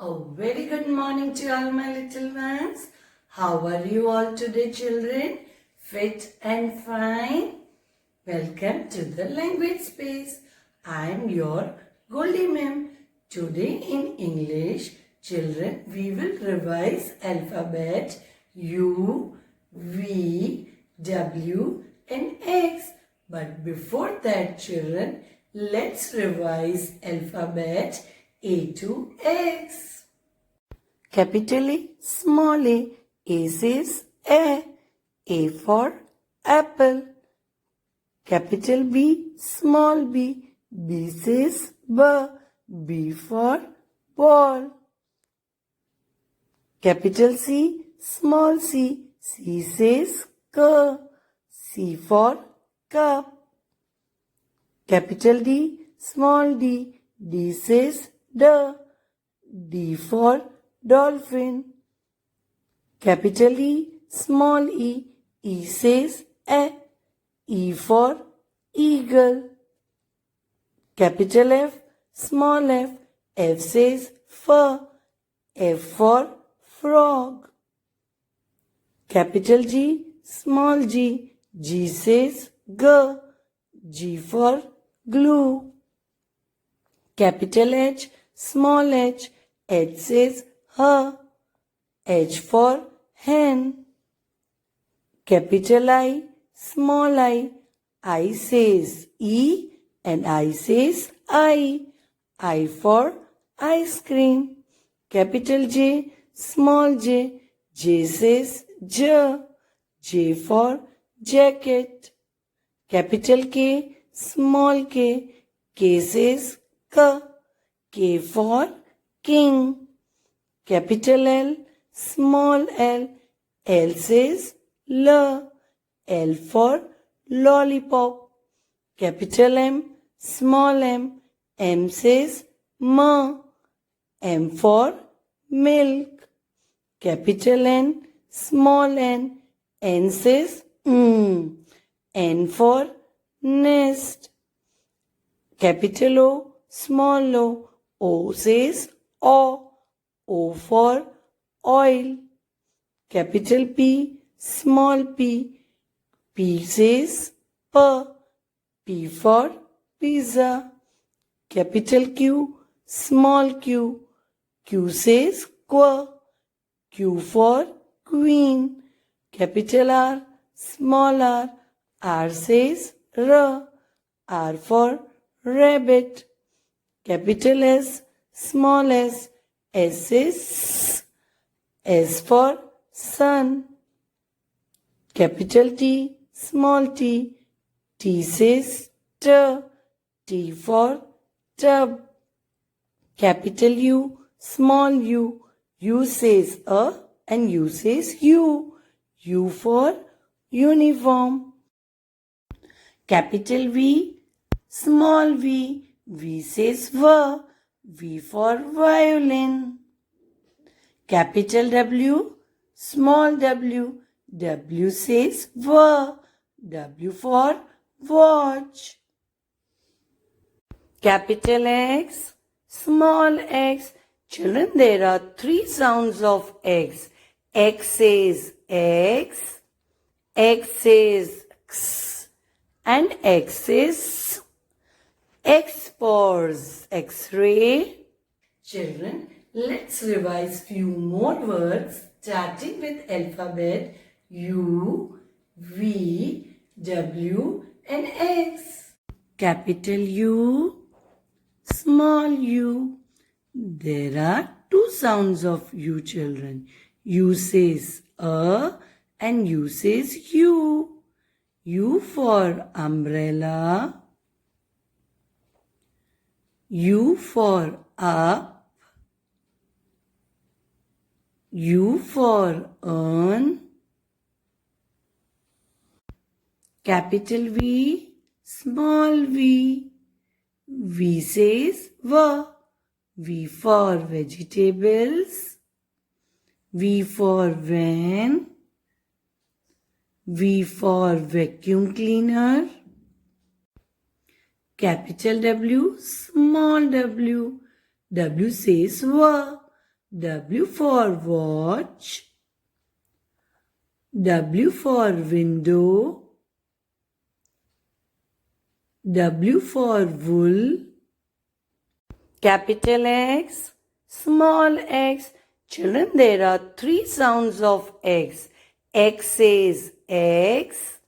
A very good morning to all my little ones. How are you all today, children? Fit and fine? Welcome to the language space. I am your Goldie Ma'am. Today in English, children, we will revise alphabet U, V, W and X. But before that, children, let's revise alphabet A to X. Capital A, small a. A says A for apple. Capital B, small b. B says B for ball. Capital C, small c. C says C for cup. Capital D, small d. D says D for dolphin. Capital E, small e. E says E for eagle. Capital F, small f. F says F for frog. Capital G, small g. G says G for glue. Capital H, small h. H says H for hen. Capital I, small I. I says E and I says I. I for ice cream. Capital J, small j. J says J for jacket. Capital K, small k. K says K for king. Capital L, small l. L says L for lollipop. Capital M, small m. M says M for milk. Capital N, small n. N says N for nest. Capital O, small o. O says O for oil. Capital P, small p. P says P for pizza. Capital Q, small q. Q says Q for queen. Capital R, small r. R says R for rabbit. Capital S, small s. S says S for sun. Capital T, small t. T says T for tub. Capital U, small u. U says and U says U. U for uniform. Capital V, small v. V says V for violin. Capital W, small w. W says W for watch. Capital X, small x. Children, there are three sounds of X. X says X, X says X, and X says X for X-ray. Children, let's revise few more words starting with alphabet U, V, W and X. Capital U, small u. There are two sounds of U, children. U says and U says U. U for umbrella. U for up. U for urn. Capital V, small v. V says V for vegetables. V for van. V for vacuum cleaner. Capital W, small w. W says W for watch. W for window. W for wool. Capital X, small x. Children, there are three sounds of X. X says X,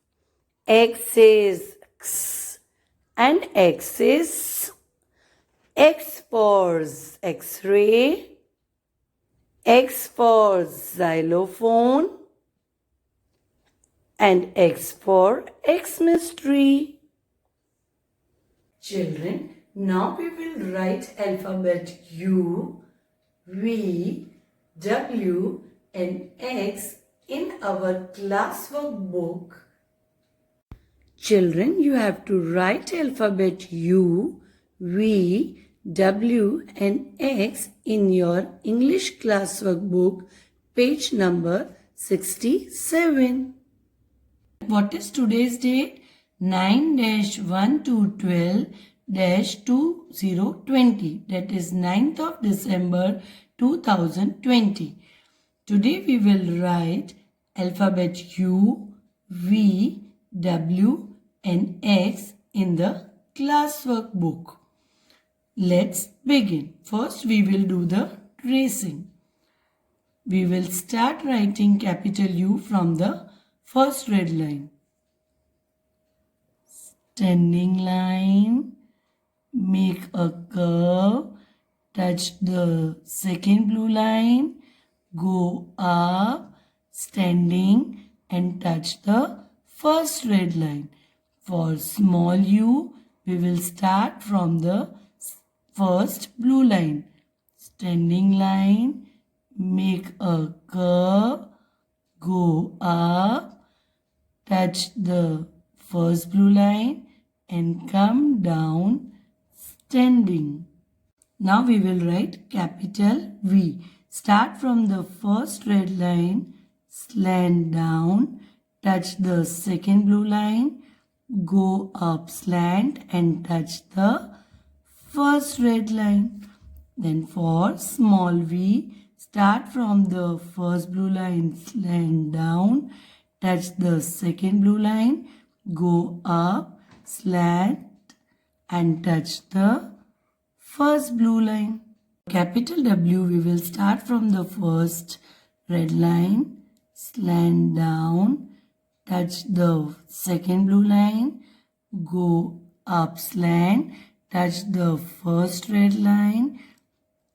X says X, and X says X for X-ray, X for xylophone, and X for X-mystery. Children, now we will write alphabet U, V, W and X in our classwork book. Children, you have to write alphabet U, V, W and X in your English classwork book, page number 67. What is today's date? 9-1-12-2020. That is 9th of December 2020. Today we will write alphabet U, V, W and X in the classwork book. Let's begin. First we will do the tracing. We will start writing capital U from the first red line. Standing line, make a curve, touch the second blue line, go up, standing and touch the first red line. For small u, we will start from the first blue line. Standing line, make a curve, go up, touch the first blue line and come down standing. Now we will write capital V. Start from the first red line, slant down, touch the second blue line, go up slant and touch the first red line. Then for small v, start from the first blue line, slant down, touch the second blue line, go up, slant and touch the first blue line. Capital W, we will start from the first red line, slant down, touch the second blue line, go up slant, touch the first red line,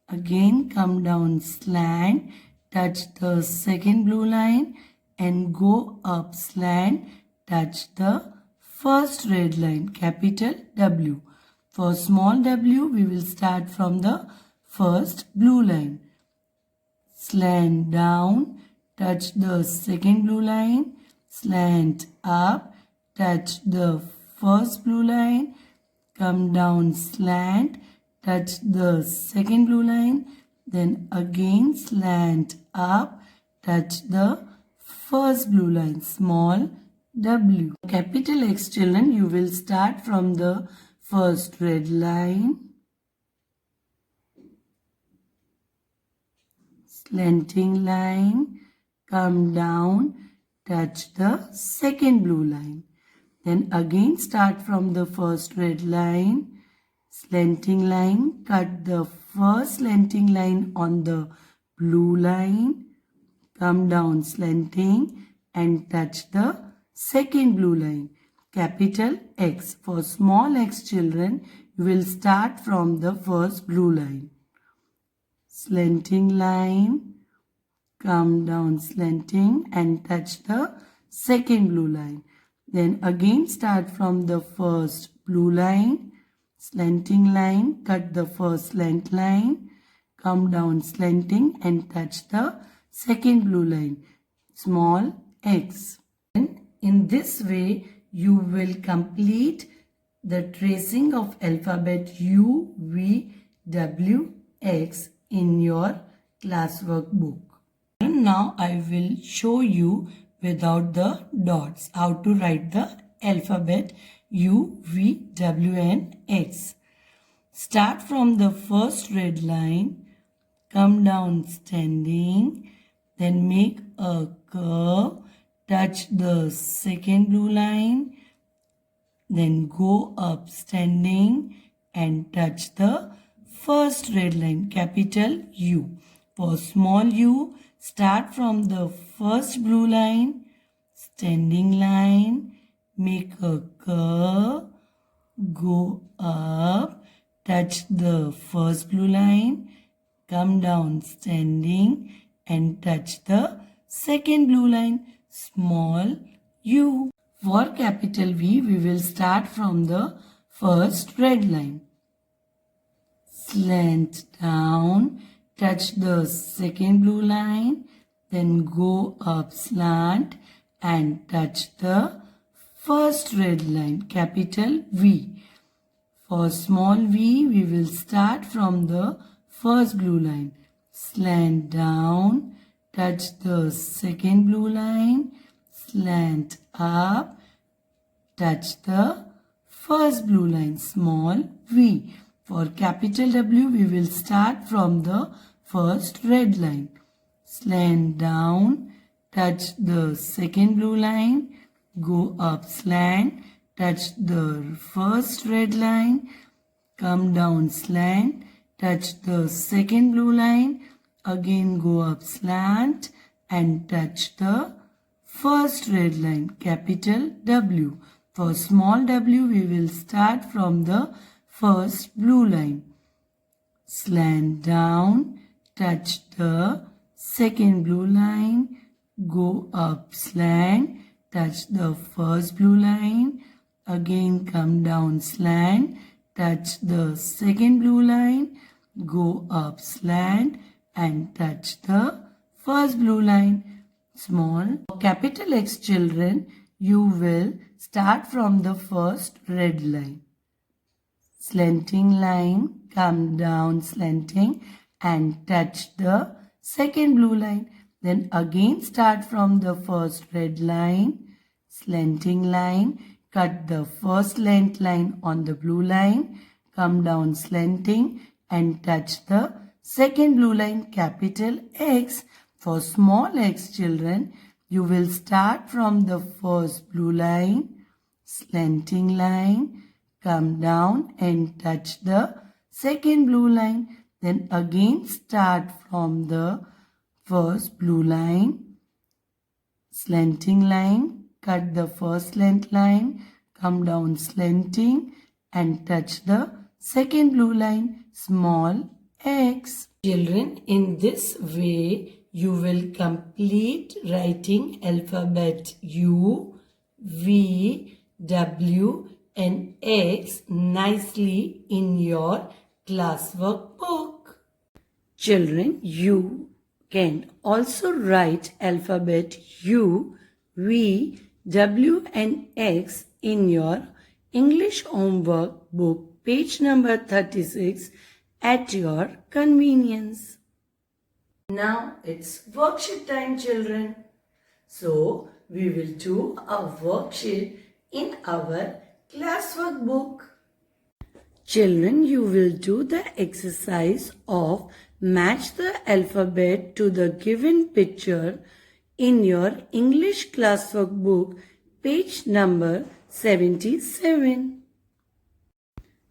again come down slant, touch the second blue line and go up slant, touch the first red line, capital W. For small w, we will start from the first blue line. Slant down, touch the second blue line, slant up, touch the first blue line, come down slant, touch the second blue line, then again slant up, touch the first blue line, small w. Capital X, children, you will start from the first red line, slanting line, come down, touch the second blue line. Then again start from the first red line, slanting line, cut the first slanting line on the blue line, come down slanting and touch the second blue line. Capital X. For small x, children, you will start from the first blue line. Slanting line, come down slanting and touch the second blue line. Then again start from the first blue line, slanting line, cut the first slant line, come down slanting and touch the second blue line, small x. In this way, you will complete the tracing of alphabet U, V, W, X in your classwork book. And now I will show you without the dots how to write the alphabet U, V, W and X. Start from the first red line, come down standing, then make a curve, touch the second blue line, then go up standing and touch the first red line, capital U. For small u, start from the first blue line, standing line, make a curve, go up, touch the first blue line, come down standing and touch the second blue line, small u. For capital V, we will start from the first red line. Slant down, touch the second blue line, then go up slant and touch the first red line, capital V. For small v, we will start from the first blue line. Slant down, touch the second blue line, slant up, touch the first blue line, small v. For capital W, we will start from the first red line. Slant down, touch the second blue line, go up slant, touch the first red line, come down slant, touch the second blue line, again go up slant and touch the first red line, capital W. For small w, we will start from the first blue line. Slant down, touch the second blue line, go up slant, touch the first blue line, again come down slant, touch the second blue line, go up slant and touch the first blue line, small. For capital X children, you will start from the first red line. Slanting line, come down slanting and touch the second blue line. Then again start from the first red line, slanting line, cut the first length line on the blue line, come down slanting and touch the second blue line, capital X. For small x children, you will start from the first blue line, slanting line, come down and touch the second blue line. Then again start from the first blue line, slanting line, cut the first slant line, come down slanting and touch the second blue line, small x. Children, in this way, you will complete writing alphabet U, V, W and X nicely in your classwork book. Children, you can also write alphabet U, V, W and X in your English homework book, page number 36 at your convenience. Now it's worksheet time, children. So we will do a worksheet in our classwork book. Children, you will do the exercise of match the alphabet to the given picture in your English classwork book, page number 77.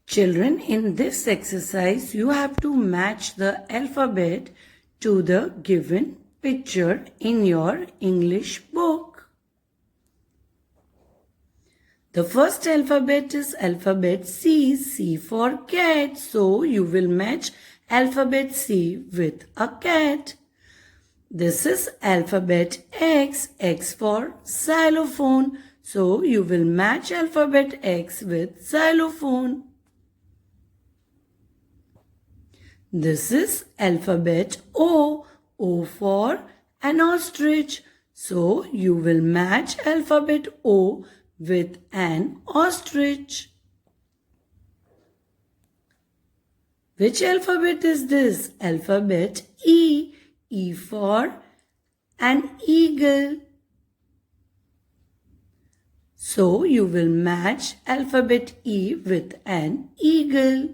Children, in this exercise, you have to match the alphabet to the given picture in your English book. The first alphabet is alphabet C, C for cat. So you will match alphabet C with a cat. This is alphabet X, X for xylophone. So you will match alphabet X with xylophone. This is alphabet O, O for an ostrich. So you will match alphabet O with an ostrich. Which alphabet is this? Alphabet E, E for an eagle. So you will match alphabet E with an eagle.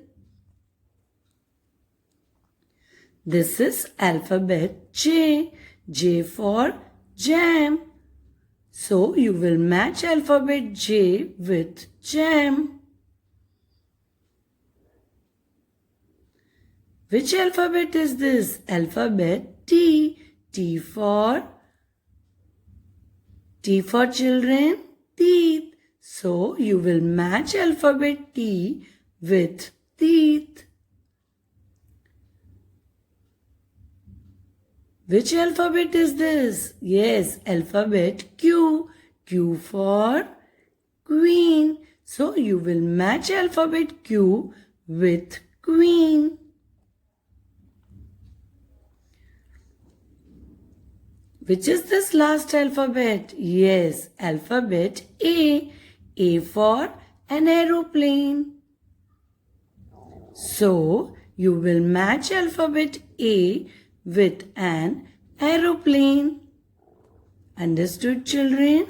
This is alphabet J. J for jam. So you will match alphabet J with jam. Which alphabet is this? Alphabet T. T for children, teeth. So you will match alphabet T with teeth. Which alphabet is this? Yes, alphabet Q. Q for queen. So you will match alphabet Q with queen. Which is this last alphabet? Yes, alphabet A. A for an aeroplane. So you will match alphabet A with an aeroplane. Understood, children?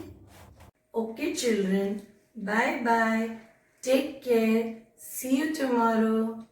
Okay, children. Bye-bye. Take care. See you tomorrow.